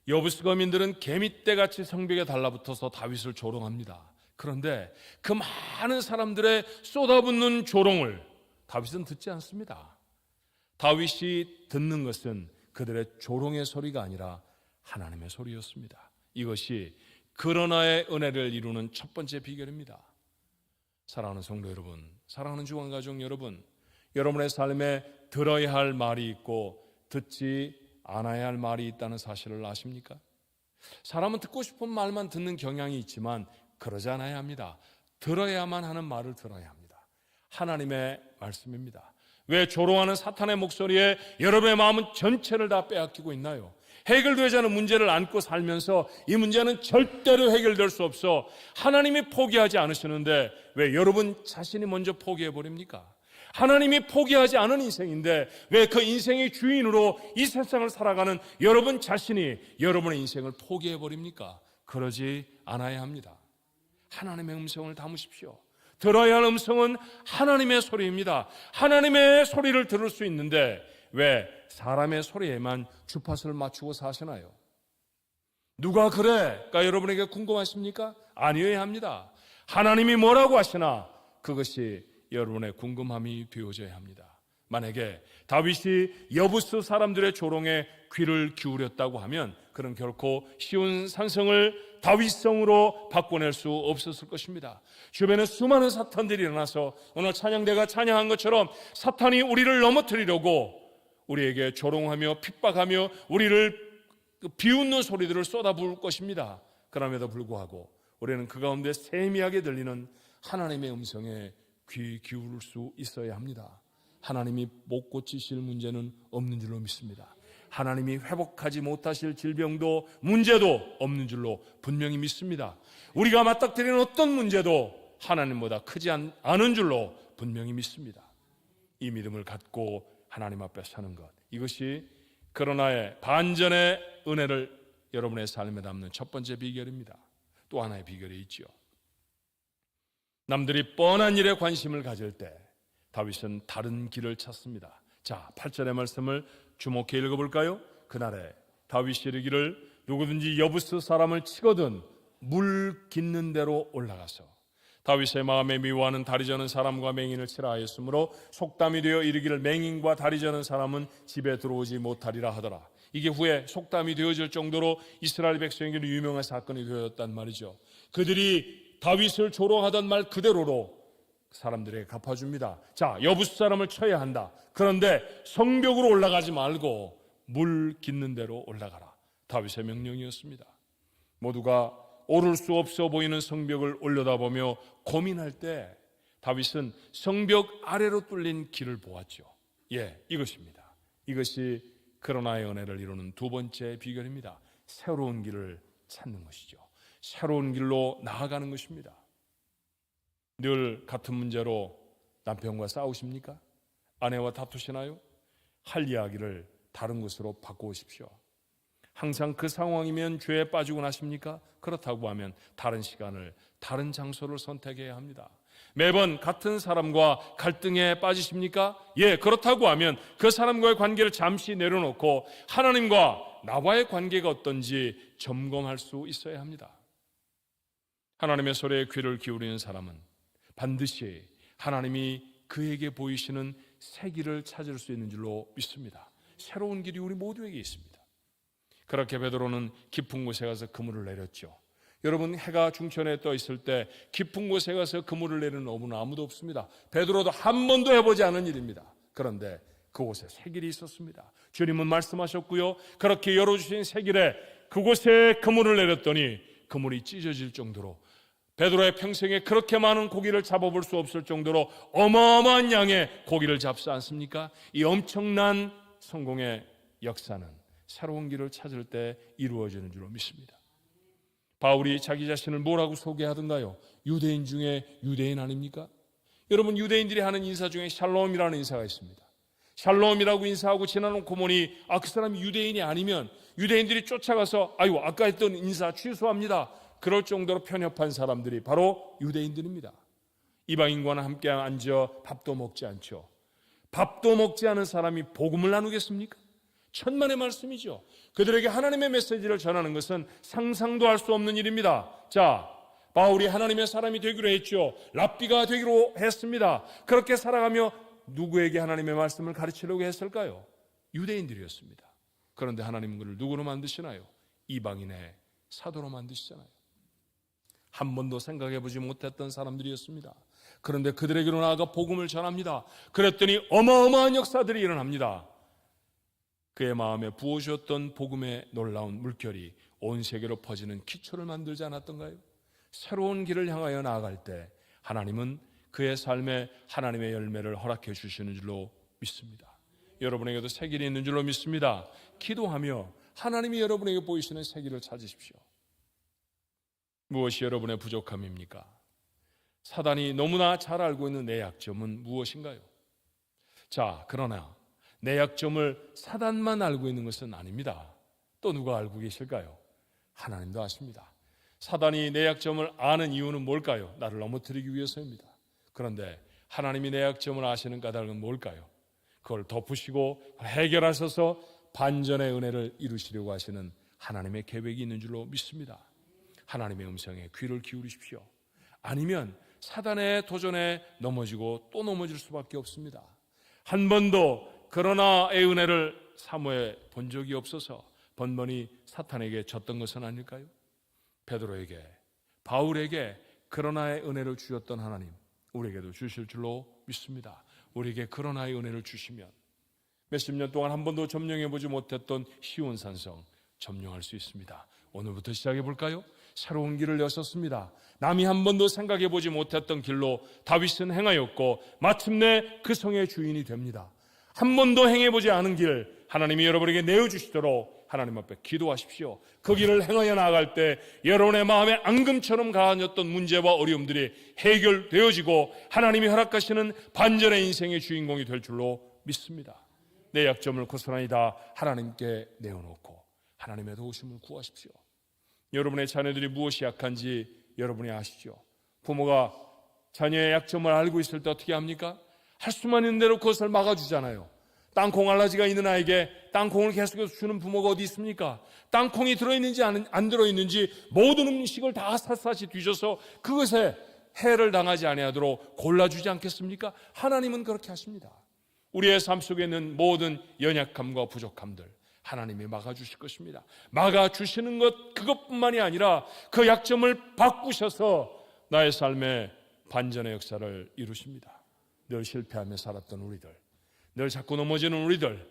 여부스 거민들은 개미떼같이 성벽에 달라붙어서 다윗을 조롱합니다. 그런데 그 많은 사람들의 쏟아붓는 조롱을 다윗은 듣지 않습니다. 다윗이 듣는 것은 그들의 조롱의 소리가 아니라 하나님의 소리였습니다. 이것이 그러나의 은혜를 이루는 첫 번째 비결입니다. 사랑하는 성도 여러분, 사랑하는 주간가족 여러분, 여러분의 삶에 들어야 할 말이 있고 듣지 않아야 할 말이 있다는 사실을 아십니까? 사람은 듣고 싶은 말만 듣는 경향이 있지만 그러지 않아야 합니다. 들어야만 하는 말을 들어야 합니다. 하나님의 말씀입니다. 왜 조롱하는 사탄의 목소리에 여러분의 마음은 전체를 다 빼앗기고 있나요? 해결되지 않은 문제를 안고 살면서 이 문제는 절대로 해결될 수 없어 하나님이 포기하지 않으시는데 왜 여러분 자신이 먼저 포기해버립니까? 하나님이 포기하지 않은 인생인데 왜 그 인생의 주인으로 이 세상을 살아가는 여러분 자신이 여러분의 인생을 포기해버립니까? 그러지 않아야 합니다. 하나님의 음성을 담으십시오. 들어야 할 음성은 하나님의 소리입니다. 하나님의 소리를 들을 수 있는데 왜 사람의 소리에만 주파수를 맞추고 사시나요? 누가 그래가 여러분에게 궁금하십니까? 아니어야 합니다. 하나님이 뭐라고 하시나 그것이 여러분의 궁금함이 되어져야 합니다. 만약에 다윗이 여부스 사람들의 조롱에 귀를 기울였다고 하면 그는 결코 쉬운 산성을 다윗성으로 바꿔낼 수 없었을 것입니다. 주변에 수많은 사탄들이 일어나서 오늘 찬양대가 찬양한 것처럼 사탄이 우리를 넘어뜨리려고 우리에게 조롱하며 핍박하며 우리를 비웃는 소리들을 쏟아부을 것입니다. 그럼에도 불구하고 우리는 그 가운데 세미하게 들리는 하나님의 음성에 귀 기울일 수 있어야 합니다. 하나님이 못 고치실 문제는 없는 줄로 믿습니다. 하나님이 회복하지 못하실 질병도 문제도 없는 줄로 분명히 믿습니다. 우리가 맞닥뜨리는 어떤 문제도 하나님보다 크지 않은 줄로 분명히 믿습니다. 이 믿음을 갖고 하나님 앞에 사는 것, 이것이 그러나의 반전의 은혜를 여러분의 삶에 담는 첫 번째 비결입니다. 또 하나의 비결이 있죠. 남들이 뻔한 일에 관심을 가질 때 다윗은 다른 길을 찾습니다. 자, 8절의 말씀을 주목해 읽어볼까요? 그날에 다윗이 이르기를 누구든지 여부스 사람을 치거든 물 깃는 데로 올라가서 다윗의 마음에 미워하는 다리 저는 사람과 맹인을 치라 하였으므로 속담이 되어 이르기를 맹인과 다리 저는 사람은 집에 들어오지 못하리라 하더라. 이게 후에 속담이 되어질 정도로 이스라엘 백성에게는 유명한 사건이 되었단 말이죠. 그들이 다윗을 조롱하던 말 그대로로 사람들에게 갚아줍니다. 자, 여부스 사람을 쳐야 한다. 그런데 성벽으로 올라가지 말고 물 깃는 데로 올라가라. 다윗의 명령이었습니다. 모두가 오를 수 없어 보이는 성벽을 올려다보며 고민할 때 다윗은 성벽 아래로 뚫린 길을 보았죠. 이것입니다. 이것이 그러나의 은혜를 이루는 두 번째 비결입니다. 새로운 길을 찾는 것이죠. 새로운 길로 나아가는 것입니다. 늘 같은 문제로 남편과 싸우십니까? 아내와 다투시나요? 할 이야기를 다른 것으로 바꾸십시오. 항상 그 상황이면 죄에 빠지고 나십니까? 그렇다고 하면 다른 시간을, 다른 장소를 선택해야 합니다. 매번 같은 사람과 갈등에 빠지십니까? 그렇다고 하면 그 사람과의 관계를 잠시 내려놓고 하나님과 나와의 관계가 어떤지 점검할 수 있어야 합니다. 하나님의 소리에 귀를 기울이는 사람은 반드시 하나님이 그에게 보이시는 새 길을 찾을 수 있는 줄로 믿습니다. 새로운 길이 우리 모두에게 있습니다. 그렇게 베드로는 깊은 곳에 가서 그물을 내렸죠. 여러분, 해가 중천에 떠 있을 때 깊은 곳에 가서 그물을 내리는 어부는 아무도 없습니다. 베드로도 한 번도 해보지 않은 일입니다. 그런데 그곳에 새 길이 있었습니다. 주님은 말씀하셨고요, 그렇게 열어주신 새 길에 그곳에 그물을 내렸더니 그물이 찢어질 정도로 베드로의 평생에 그렇게 많은 고기를 잡아볼 수 없을 정도로 어마어마한 양의 고기를 잡지 않습니까? 이 엄청난 성공의 역사는 새로운 길을 찾을 때 이루어지는 줄로 믿습니다. 바울이 자기 자신을 뭐라고 소개하던가요? 유대인 중에 유대인 아닙니까? 여러분, 유대인들이 하는 인사 중에 샬롬이라는 인사가 있습니다. 샬롬이라고 인사하고 지나놓고 보니 그 사람이 유대인이 아니면 유대인들이 쫓아가서 아까 했던 인사 취소합니다. 그럴 정도로 편협한 사람들이 바로 유대인들입니다. 이방인과는 함께 앉아 밥도 먹지 않죠. 밥도 먹지 않은 사람이 복음을 나누겠습니까? 천만의 말씀이죠. 그들에게 하나님의 메시지를 전하는 것은 상상도 할 수 없는 일입니다. 자, 바울이 하나님의 사람이 되기로 했죠. 랍비가 되기로 했습니다. 그렇게 살아가며 누구에게 하나님의 말씀을 가르치려고 했을까요? 유대인들이었습니다. 그런데 하나님은 그를 누구로 만드시나요? 이방인의 사도로 만드시잖아요. 한 번도 생각해보지 못했던 사람들이었습니다. 그런데 그들에게로 나아가 복음을 전합니다. 그랬더니 어마어마한 역사들이 일어납니다. 그의 마음에 부어주었던 복음의 놀라운 물결이 온 세계로 퍼지는 기초를 만들지 않았던가요? 새로운 길을 향하여 나아갈 때 하나님은 그의 삶에 하나님의 열매를 허락해 주시는 줄로 믿습니다. 여러분에게도 새 길이 있는 줄로 믿습니다. 기도하며 하나님이 여러분에게 보이시는 새 길을 찾으십시오. 무엇이 여러분의 부족함입니까? 사단이 너무나 잘 알고 있는 내 약점은 무엇인가요? 자, 그러나 내 약점을 사단만 알고 있는 것은 아닙니다. 또 누가 알고 계실까요? 하나님도 아십니다. 사단이 내 약점을 아는 이유는 뭘까요? 나를 넘어뜨리기 위해서입니다. 그런데 하나님이 내 약점을 아시는 까닭은 뭘까요? 그걸 덮으시고 해결하셔서 반전의 은혜를 이루시려고 하시는 하나님의 계획이 있는 줄로 믿습니다. 하나님의 음성에 귀를 기울이십시오. 아니면 사단의 도전에 넘어지고 또 넘어질 수밖에 없습니다. 한 번도 그러나의 은혜를 사모해 본 적이 없어서 번번이 사탄에게 졌던 것은 아닐까요? 베드로에게, 바울에게 그러나의 은혜를 주셨던 하나님, 우리에게도 주실 줄로 믿습니다. 우리에게 그러나의 은혜를 주시면 몇십 년 동안 한 번도 점령해보지 못했던 시온산성 점령할 수 있습니다. 오늘부터 시작해 볼까요? 새로운 길을 여셨습니다. 남이 한 번도 생각해보지 못했던 길로 다윗은 행하였고 마침내 그 성의 주인이 됩니다. 한 번도 행해보지 않은 길 하나님이 여러분에게 내어주시도록 하나님 앞에 기도하십시오. 그 길을 행하여 나아갈 때 여러분의 마음에 앙금처럼 가라앉았던 문제와 어려움들이 해결되어지고 하나님이 허락하시는 반전의 인생의 주인공이 될 줄로 믿습니다. 내 약점을 고스란히 다 하나님께 내어놓고 하나님의 도우심을 구하십시오. 여러분의 자녀들이 무엇이 약한지 여러분이 아시죠? 부모가 자녀의 약점을 알고 있을 때 어떻게 합니까? 할 수만 있는 대로 그것을 막아주잖아요. 땅콩 알러지가 있는 아이에게 땅콩을 계속해서 주는 부모가 어디 있습니까? 땅콩이 들어있는지 안 들어있는지 모든 음식을 다 샅샅이 뒤져서 그것에 해를 당하지 아니하도록 골라주지 않겠습니까? 하나님은 그렇게 하십니다. 우리의 삶 속에 있는 모든 연약함과 부족함들 하나님이 막아주실 것입니다. 막아주시는 것 그것뿐만이 아니라 그 약점을 바꾸셔서 나의 삶에 반전의 역사를 이루십니다. 늘 실패하며 살았던 우리들, 늘 자꾸 넘어지는 우리들,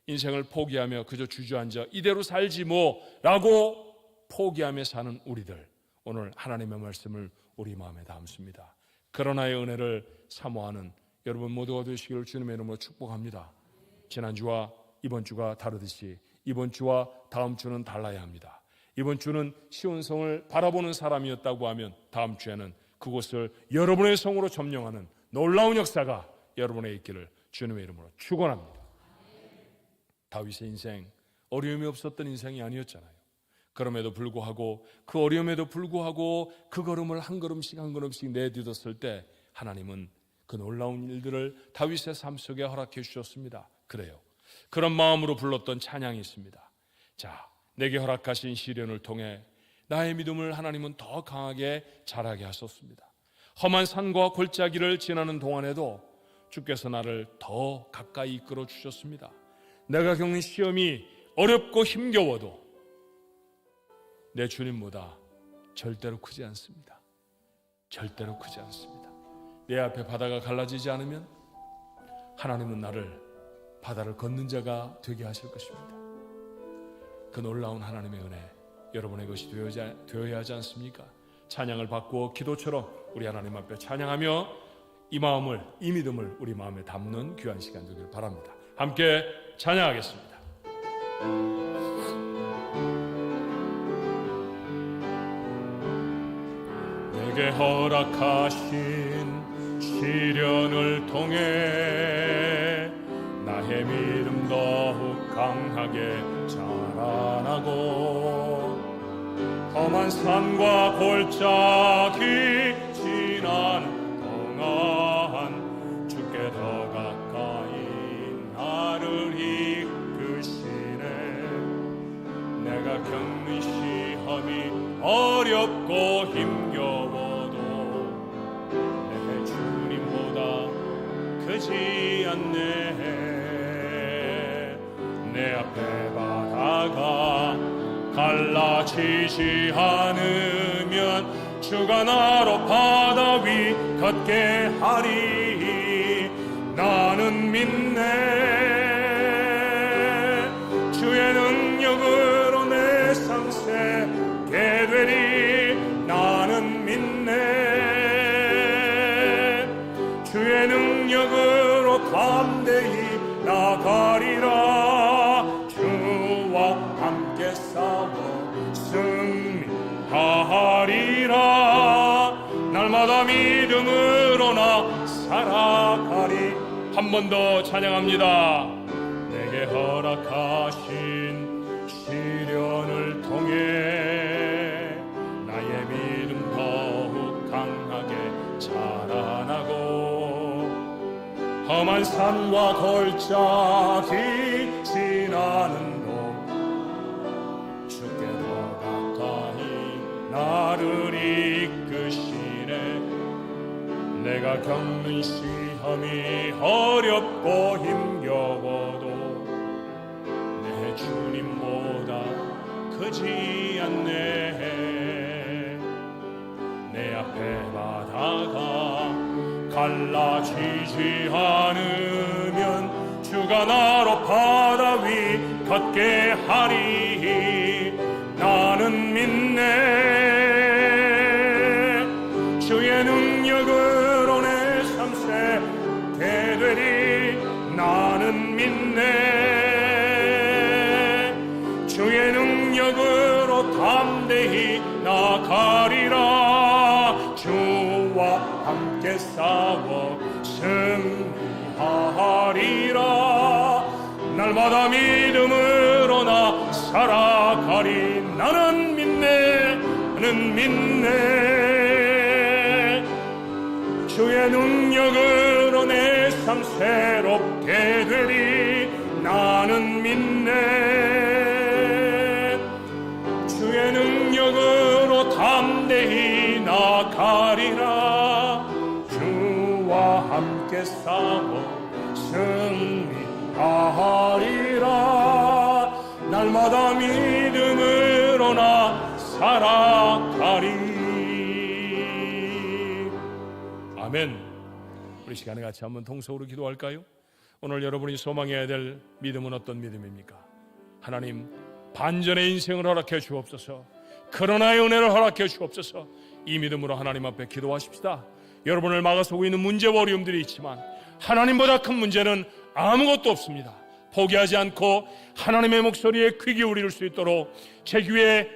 인생을 포기하며 그저 주저앉아 이대로 살지 뭐라고 포기하며 사는 우리들, 오늘 하나님의 말씀을 우리 마음에 담습니다. 그러나의 은혜를 사모하는 여러분 모두가 되시기를 주님의 이름으로 축복합니다. 지난주와 이번 주가 다르듯이 이번 주와 다음 주는 달라야 합니다. 이번 주는 시온성을 바라보는 사람이었다고 하면 다음 주에는 그곳을 여러분의 성으로 점령하는 놀라운 역사가 여러분의 있기를 주님의 이름으로 축원합니다. 다윗의 인생 어려움이 없었던 인생이 아니었잖아요. 그럼에도 불구하고 그 어려움에도 불구하고 그 걸음을 한 걸음씩 한 걸음씩 내딛었을 때 하나님은 그 놀라운 일들을 다윗의 삶 속에 허락해 주셨습니다. 그래요. 그런 마음으로 불렀던 찬양이 있습니다. 자, 내게 허락하신 시련을 통해 나의 믿음을 하나님은 더 강하게 자라게 하셨습니다. 험한 산과 골짜기를 지나는 동안에도 주께서 나를 더 가까이 이끌어 주셨습니다. 내가 겪는 시험이 어렵고 힘겨워도 내 주님보다 절대로 크지 않습니다. 절대로 크지 않습니다. 내 앞에 바다가 갈라지지 않으면 하나님은 나를 바다를 걷는 자가 되게 하실 것입니다. 그 놀라운 하나님의 은혜 여러분의 것이 되어야 하지 않습니까? 찬양을 받고 기도처럼 우리 하나님 앞에 찬양하며 이 마음을, 이 믿음을 우리 마음에 담는 귀한 시간 되길 바랍니다. 함께 찬양하겠습니다. 내게 허락하신 시련을 통해 나의 믿음 더욱 강하게 자라나고 험한 산과 골짜기 지나는 동안 주께 더 가까이 나를 이끄시네. 내가 겪는 시험이 어렵고 힘겨워도 내 주님보다 크지 않네. 내 앞에 바다가 갈라지지 않으면 주가 나로 바다 위 걷게 하리. 나는 믿네. 주의 능력으로 내 삶 새게 되리. 나는 믿네. 주의 능력으로 담대히 나가리라. 주와 함께 싸워 승리하리라. 날마다 믿음으로 나 살아가리. 한 번 더 찬양합니다. 내게 허락하신 시련을 통해 나의 험한 산과 골짜기 지나는 동 주께 더 가까이 나를 이끄시네. 내가 겪는 시험이 어렵고 힘겨워도 내 주님보다 크지 않네. 내 앞에 바다가 갈라지지 않으면 주가 나로 바다 위 걷게 하리. 나는 믿네. 주의 능력으로 내 삶 새게 되리. 나는 믿네. 주의 능력으로 담대히 나가리라. 주와 함께 싸워 승리하리라. 날마다 믿음으로 나 살아가리. 나는 믿네. 나는 믿네. 주의 능력으로 내 삶 새롭게 되리. 나는 믿네. 주의 능력으로 담대히 나가리라. 주와 함께 싸워 승리하리라. 날마다 믿음으로 나 살아가리. 아멘. 우리 시간에 같이 한번 통성으로 기도할까요? 오늘 여러분이 소망해야 될 믿음은 어떤 믿음입니까? 하나님, 반전의 인생을 허락해 주옵소서. 그러나의 은혜를 허락해 주옵소서. 이 믿음으로 하나님 앞에 기도하십시다. 여러분을 막아서고 있는 문제와 어려움들이 있지만 하나님보다 큰 문제는 아무것도 없습니다. 포기하지 않고 하나님의 목소리에 귀 기울일 수 있도록 제 귀에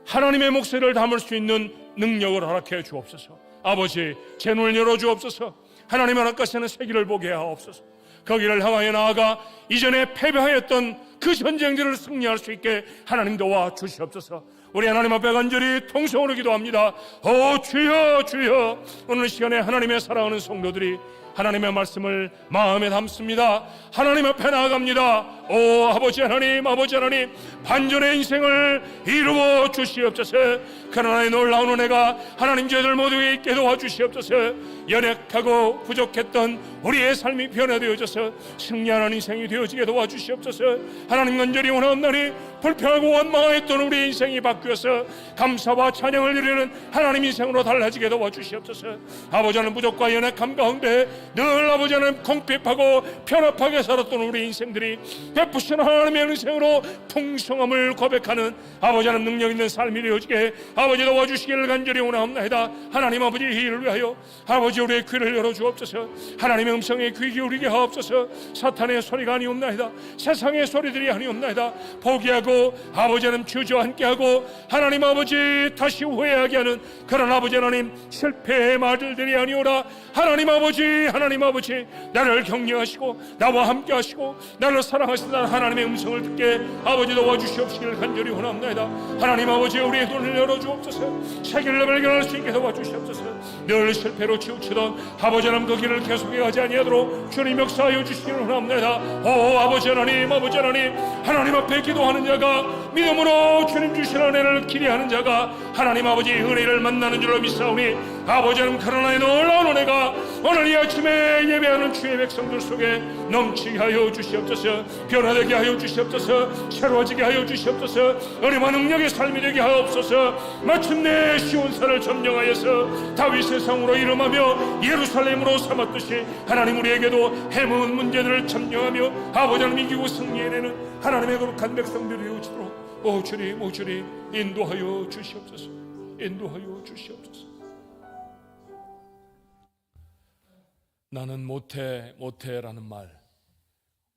하나님의 목소리를 담을 수 있는 능력을 허락해 주옵소서. 아버지, 제 눈을 열어 주옵소서. 하나님 허락하시는 새 길을 보게 하옵소서. 거기를 향하여 나아가 이전에 패배하였던 그 전쟁들을 승리할 수 있게 하나님 도와 주시옵소서. 우리 하나님 앞에 간절히 통성으로 기도합니다. 주여, 주여. 오늘 시간에 하나님의 사랑하는 성도들이 하나님의 말씀을 마음에 담습니다. 하나님 앞에 나아갑니다. 아버지 하나님, 아버지 하나님, 반전의 인생을 이루어 주시옵소서. 그러나 놀라운 은혜가 하나님 저희들 모두에게 있게 도와주시옵소서. 연약하고 부족했던 우리의 삶이 변화되어져서 승리하는 인생이 되어지게 도와주시옵소서. 하나님 간절히 원하옵나니 불평하고 원망했던 우리의 인생이 바뀌어서 감사와 찬양을 드리는 하나님 인생으로 달라지게 도와주시옵소서. 아버지 하나님, 부족과 연약함 가운데 늘 아버지 하나님 궁핍하고 편협하게 살았던 우리 인생들이 베푸신 하나님의 인생으로 풍성함을 고백하는 아버지 하나님 능력 있는 삶이 되어지게 아버지 도와주시기를 간절히 원하옵나이다. 하나님 아버지, 이 일을 위하여 아버지 우리의 귀를 열어주옵소서. 하나님의 음성에 귀 기울이게 하옵소서. 사탄의 소리가 아니옵나이다. 세상의 소리들이 아니옵나이다. 포기하고 아버지 하나님 주저와 함께하고 하나님 아버지 다시 후회하게 하는 그런 아버지 하나님 실패의 말들이 아니오라. 하나님 아버지, 하나님 아버지, 나를 격려하시고 나와 함께 하시고 나를 사랑하신다는 하나님의 음성을 듣게 아버지 도와주시옵시기를 간절히 원합니다. 하나님 아버지, 우리의 눈을 열어주옵소서. 새 길을 발견할 수 있게 도와주시옵소서. 늘 실패로 치우치던 아버지 하나님 그 길을 계속해 가지 아니하도록 주님 역사하여 주시기를 원합니다. 아버지 하나님, 아버지 하나님, 하나님 앞에 기도하는 자가 믿음으로 주님 주신 은혜를 기대하는 자가 하나님 아버지 은혜를 만나는 줄로 믿사오니 아버지 하나님, 그러나 놀라운 은혜가 오늘 이 아침에 예배하는 주의 백성들 속에 넘치게 하여 주시옵소서. 변화되게 하여 주시옵소서. 새로워지게 하여 주시옵소서. 은혜와 능력의 삶이 되게 하옵소서. 마침내 시온산을 점령하여서 다윗의 성으로 이름하며 예루살렘으로 삼았듯이 하나님 우리에게도 해묵은 문제들을 점령하며 아버지 하나님 이기고 승리해내는 하나님의 거룩한 백성들이 되어지도록 주님, 주님 인도하여 주시옵소서. 인도하여 주시옵소서. 나는 못해라는 말,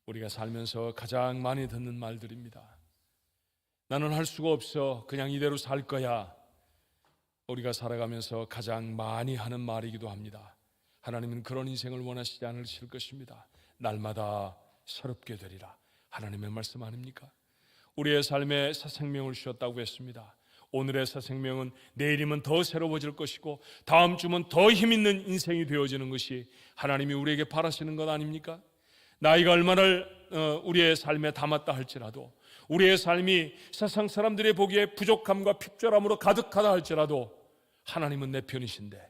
우리가 살면서 가장 많이 듣는 말들입니다. 나는 할 수가 없어, 그냥 이대로 살 거야. 우리가 살아가면서 가장 많이 하는 말이기도 합니다. 하나님은 그런 인생을 원하시지 않으실 것입니다. 날마다 새롭게 되리라. 하나님의 말씀 아닙니까? 우리의 삶에 새 생명을 주셨다고 했습니다. 오늘의 새 생명은 내일이면 더 새로워질 것이고 다음 주면 더 힘있는 인생이 되어지는 것이 하나님이 우리에게 바라시는 것 아닙니까? 나이가 얼마나 우리의 삶에 담았다 할지라도, 우리의 삶이 세상 사람들이 보기에 부족함과 핍절함으로 가득하다 할지라도 하나님은 내 편이신데,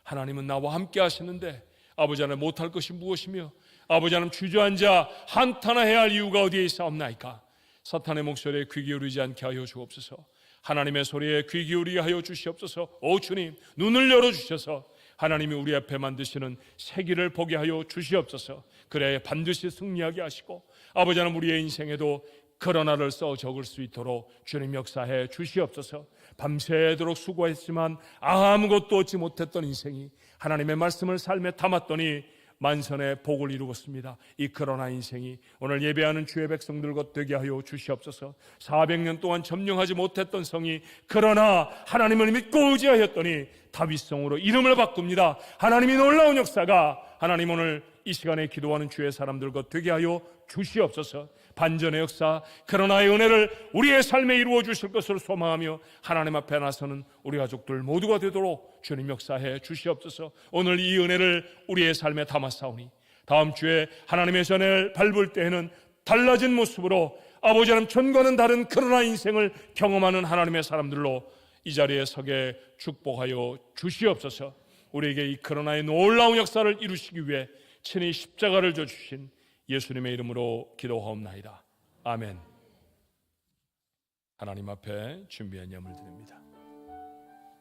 하나님은 나와 함께 하시는데 아버지 하나님 못할 것이 무엇이며 아버지 하나님 주저앉아 한탄해야 할 이유가 어디에 있사옵나이까? 사탄의 목소리에 귀 기울이지 않게 하여 주옵소서. 하나님의 소리에 귀 기울이게 하여 주시옵소서. 오 주님, 눈을 열어주셔서 하나님이 우리 앞에 만드시는 새 길을 보게 하여 주시옵소서. 그래 반드시 승리하게 하시고 아버지 하나님 우리의 인생에도 그러나를 써 적을 수 있도록 주님 역사해 주시옵소서. 밤새도록 수고했지만 아무것도 얻지 못했던 인생이 하나님의 말씀을 삶에 담았더니 만선의 복을 이루었습니다. 이 그러나 인생이 오늘 예배하는 주의 백성들과 되게 하여 주시옵소서. 400년 동안 점령하지 못했던 성이 그러나 하나님을 믿고 의지하였더니 다윗성으로 이름을 바꿉니다. 하나님이 놀라운 역사가 하나님 오늘 이 시간에 기도하는 주의 사람들과 되게 하여 주시옵소서. 반전의 역사, 그러나의 은혜를 우리의 삶에 이루어 주실 것을 소망하며 하나님 앞에 나서는 우리 가족들 모두가 되도록 주님 역사해 주시옵소서. 오늘 이 은혜를 우리의 삶에 담았사오니 다음 주에 하나님의 전을 밟을 때에는 달라진 모습으로 아버지 하나님 전과는 다른 그러나 인생을 경험하는 하나님의 사람들로 이 자리에 서게 축복하여 주시옵소서. 우리에게 이 그러나의 놀라운 역사를 이루시기 위해 친히 십자가를 져주신 예수님의 이름으로 기도하옵나이다. 아멘. 하나님 앞에 준비한 예물 드립니다.